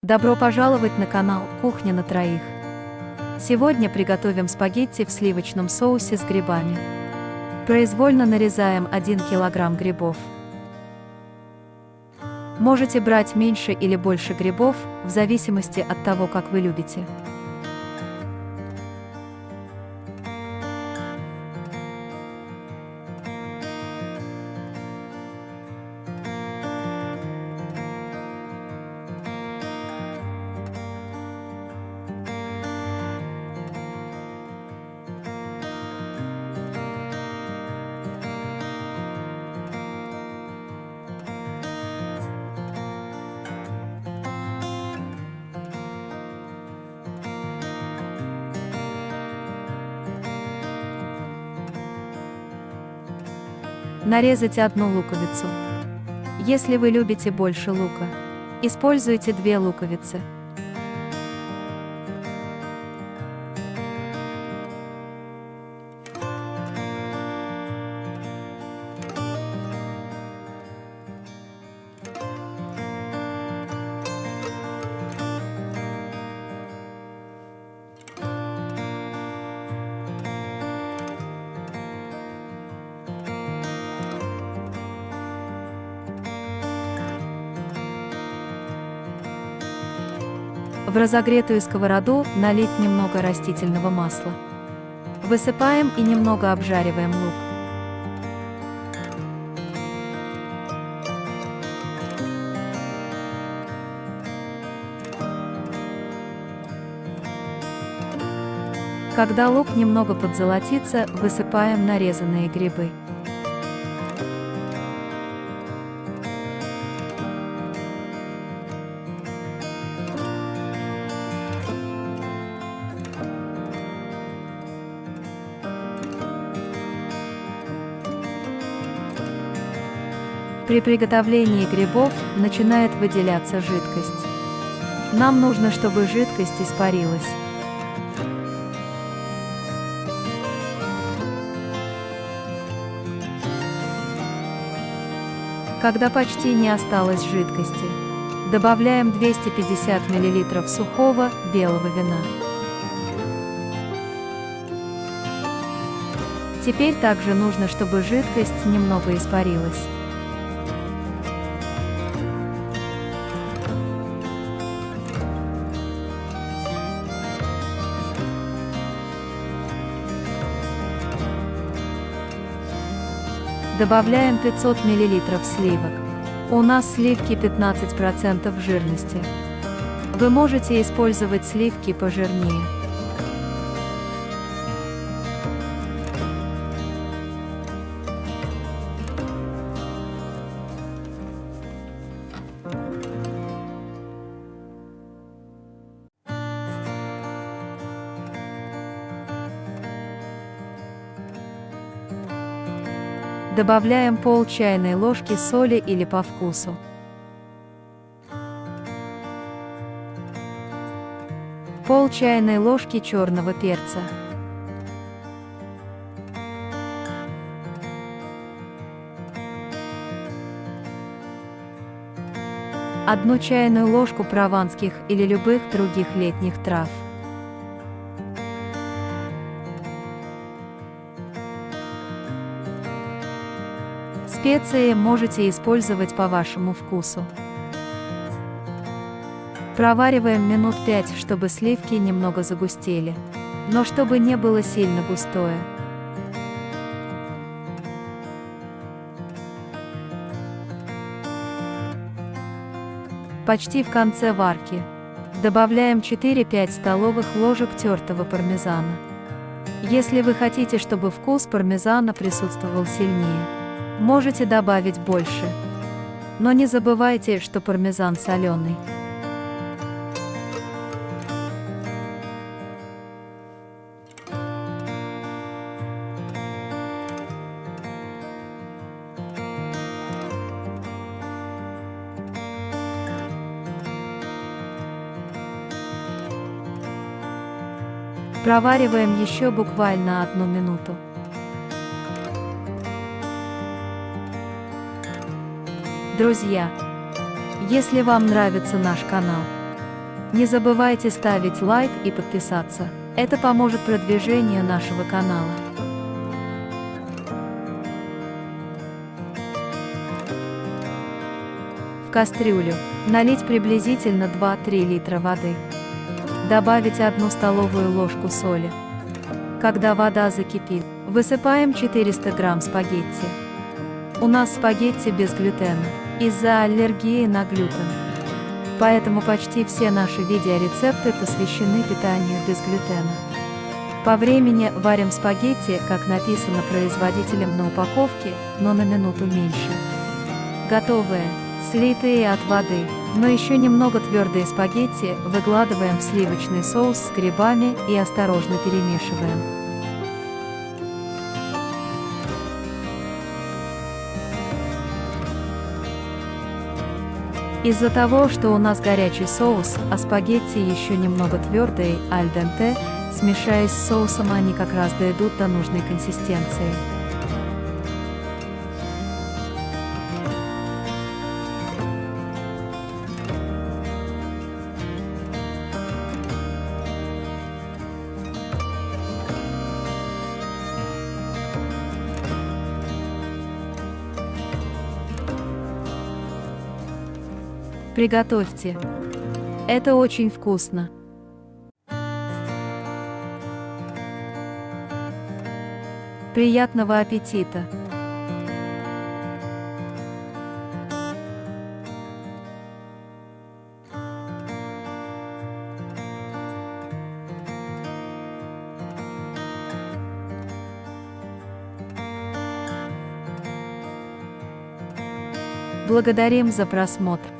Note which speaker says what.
Speaker 1: Добро пожаловать на канал «Кухня на троих». Сегодня приготовим спагетти в сливочном соусе с грибами. Произвольно нарезаем 1 кг грибов. Можете брать меньше или больше грибов, в зависимости от того, как вы любите. Нарезать 1 луковицу. Если вы любите больше лука, используйте 2 луковицы. В разогретую сковороду налить немного растительного масла. Высыпаем и немного обжариваем лук. Когда лук немного подзолотится, высыпаем нарезанные грибы. При приготовлении грибов начинает выделяться жидкость. Нам нужно, чтобы жидкость испарилась. Когда почти не осталось жидкости, добавляем 250 мл сухого белого вина. Теперь также нужно, чтобы жидкость немного испарилась. Добавляем 500 мл сливок. У нас сливки 15% жирности. Вы можете использовать сливки пожирнее. Добавляем пол чайной ложки соли или по вкусу. Пол чайной ложки черного перца. Одну чайную ложку прованских или любых других летних трав. Специи можете использовать по вашему вкусу. Провариваем минут 5, чтобы сливки немного загустели, но чтобы не было сильно густое. Почти в конце варки добавляем 4-5 столовых ложек тертого пармезана. Если вы хотите, чтобы вкус пармезана присутствовал сильнее, можете добавить больше. Но не забывайте, что пармезан соленый. Провариваем еще буквально 1 минуту. Друзья, если вам нравится наш канал, Не забывайте ставить лайк и подписаться. Это поможет продвижению нашего канала. В кастрюлю налить приблизительно 2-3 литра воды. Добавить 1 столовую ложку соли. Когда вода закипит, высыпаем 400 грамм спагетти. У нас спагетти без глютена, из-за аллергии на глютен. Поэтому почти все наши видеорецепты посвящены питанию без глютена. По времени варим спагетти, как написано производителем на упаковке, но на минуту меньше. Готовые, слитые от воды, но еще немного твердые спагетти выкладываем в сливочный соус с грибами и осторожно перемешиваем. Из-за того, что у нас горячий соус, а спагетти еще немного твердые, аль денте, смешаясь с соусом, они как раз дойдут до нужной консистенции. Приготовьте. Это очень вкусно. Приятного аппетита! Благодарим за просмотр.